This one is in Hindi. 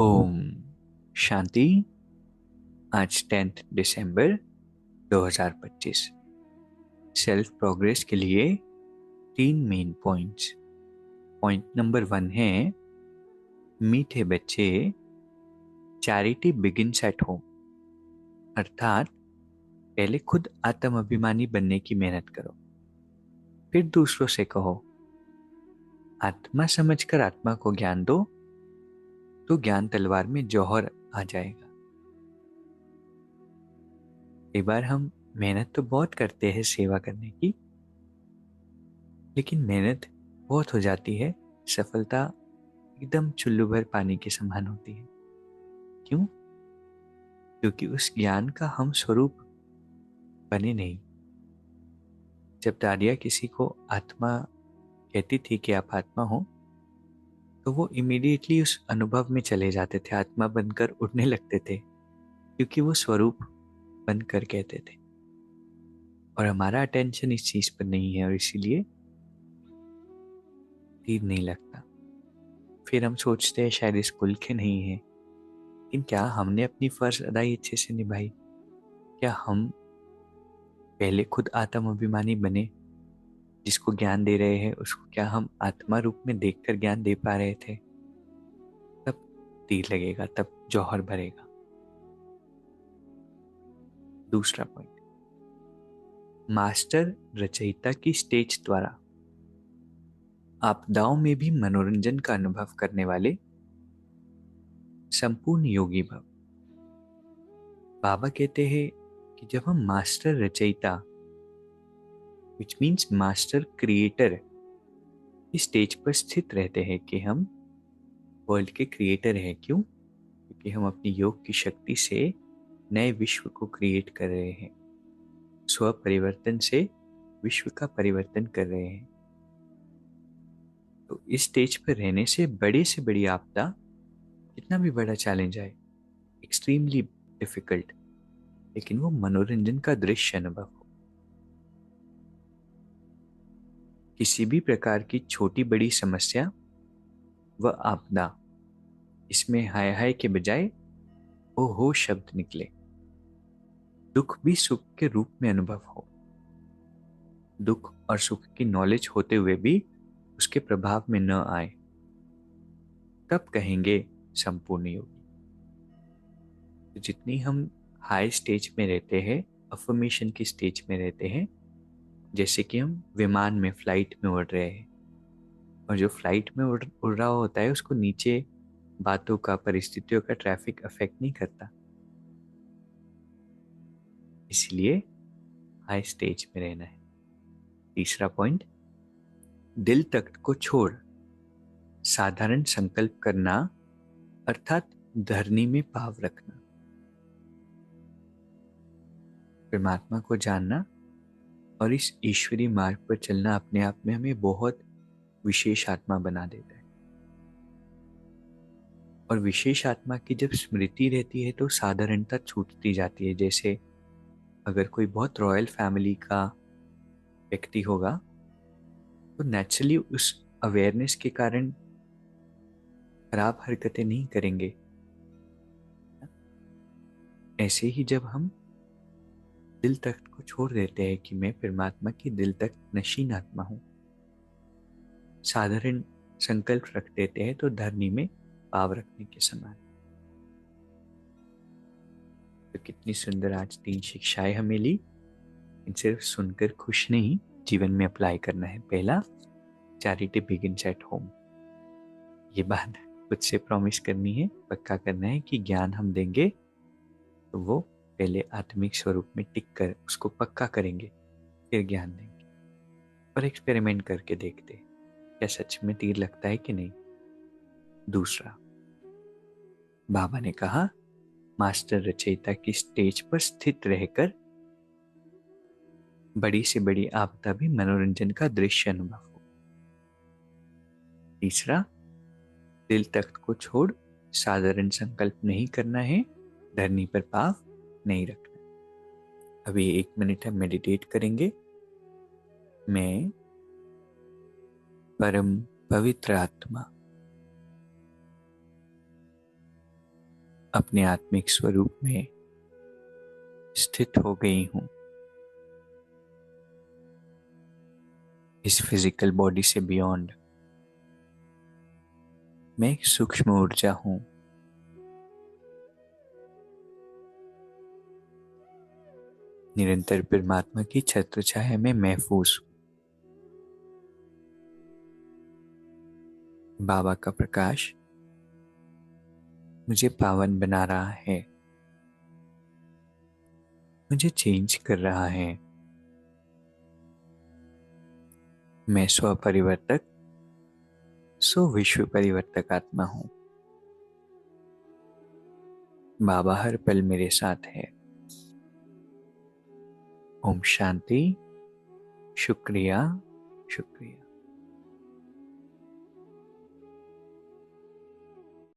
ओम शांति। आज 10 दिसंबर 2025। सेल्फ प्रोग्रेस के लिए 3 मेन पॉइंट्स। पॉइंट नंबर 1 है, मीठे बच्चे, चैरिटी बिगिंस एट होम। अर्थात पहले खुद आत्म अभिमानी बनने की मेहनत करो, फिर दूसरों से कहो। आत्मा समझकर आत्मा को ज्ञान दो तो ज्ञान तलवार में जौहर आ जाएगा। कई बार हम मेहनत तो बहुत करते हैं सेवा करने की, लेकिन मेहनत बहुत हो जाती है, सफलता एकदम चुल्लू भर पानी के समान होती है। क्यों? क्योंकि उस ज्ञान का हम स्वरूप बने नहीं। जब दादिया किसी को आत्मा कहती थी कि आप आत्मा हो, तो वो इमीडिएटली उस अनुभव में चले जाते थे, आत्मा बनकर उड़ने लगते थे, क्योंकि वो स्वरूप बनकर कहते थे। और हमारा अटेंशन इस चीज पर नहीं है और इसीलिए तीर नहीं लगता। फिर हम सोचते हैं शायद इस कुल के नहीं है, लेकिन क्या हमने अपनी फर्ज अदाई अच्छे से निभाई? क्या हम पहले खुद आत्म अभिमानी बने? जिसको ज्ञान दे रहे हैं उसको क्या हम आत्मा रूप में देखकर ज्ञान दे पा रहे थे? तब तीर लगेगा, तब जौहर भरेगा। दूसरा पॉइंट, मास्टर रचयिता की स्टेज द्वारा आपदाओं में भी मनोरंजन का अनुभव करने वाले संपूर्ण योगी भव। बाबा कहते हैं कि जब हम मास्टर रचयिता, विच मीन्स मास्टर क्रिएटर, इस स्टेज पर स्थित रहते हैं कि हम वर्ल्ड के क्रिएटर हैं। क्यों? क्योंकि हम अपनी योग की शक्ति से नए विश्व को क्रिएट कर रहे हैं, स्व परिवर्तन से विश्व का परिवर्तन कर रहे हैं। तो इस स्टेज पर रहने से बड़ी आपदा, कितना भी बड़ा चैलेंज आए, एक्सट्रीमली डिफिकल्ट, लेकिन वो मनोरंजन का दृश्य अनुभव हो। किसी भी प्रकार की छोटी बड़ी समस्या व आपदा, इसमें हाय हाय के बजाय ओ हो शब्द निकले। दुख भी सुख के रूप में अनुभव हो, दुख और सुख की नॉलेज होते हुए भी उसके प्रभाव में न आए, तब कहेंगे संपूर्ण योगी। तो जितनी हम हाई स्टेज में रहते हैं, अफर्मेशन की स्टेज में रहते हैं, जैसे कि हम विमान में, फ्लाइट में उड़ रहे हैं, और जो फ्लाइट में उड़ रहा होता है उसको नीचे बातों का, परिस्थितियों का ट्रैफिक अफेक्ट नहीं करता। इसलिए हाई स्टेज में रहना है। तीसरा पॉइंट, दिल तख्त को छोड़ साधारण संकल्प करना, अर्थात धरनी में भाव रखना। परमात्मा को जानना और इस ईश्वरीय मार्ग पर चलना अपने आप में हमें बहुत विशेष आत्मा बना देता है। और विशेष आत्मा की जब स्मृति रहती है तो साधारणता छूटती जाती है। जैसे अगर कोई बहुत रॉयल फैमिली का व्यक्ति होगा तो नेचुरली उस अवेयरनेस के कारण खराब हरकतें नहीं करेंगे। ऐसे ही जब हम दिल तख्त को छोड़ देते हैं कि मैं परमात्मा की दिल तख्त नशीन आत्मा हूं, साधारण संकल्प रख देते हैं, तो धरनी में पाव रखने के समान। तो कितनी सुंदर आज 3 शिक्षाएं हमें ली। इन सिर्फ सुनकर खुश नहीं, जीवन में अप्लाई करना है। पहला, चैरिटी बिगिंस एट होम। ये बात खुद से प्रॉमिस करनी है, पक्का करना है कि ज्ञान हम देंगे तो वो पहले आत्मिक स्वरूप में टिक कर उसको पक्का करेंगे, फिर ज्ञान देंगे। और एक्सपेरिमेंट करके देखते हैं क्या सच में तीर लगता है कि नहीं। दूसरा, बाबा ने कहा मास्टर रचयिता की स्टेज पर स्थित रहकर बड़ी से बड़ी आपदा भी मनोरंजन का दृश्य अनुभव हो। तीसरा, दिल तख्त को छोड़ साधारण संकल्प नहीं करना है, धरनी पर पाव नहीं रखना। अभी 1 मिनट हम मेडिटेट करेंगे। मैं परम पवित्र आत्मा अपने आत्मिक स्वरूप में स्थित हो गई हूं। इस फिजिकल बॉडी से बियॉन्ड मैं एक सूक्ष्म ऊर्जा हूं। निरंतर परमात्मा की छत्र छाया में महफूज हूं। बाबा का प्रकाश मुझे पावन बना रहा है, मुझे चेंज कर रहा है। मैं स्व परिवर्तक, सो विश्व परिवर्तक आत्मा हूं। बाबा हर पल मेरे साथ है। ओम शांति। शुक्रिया, शुक्रिया।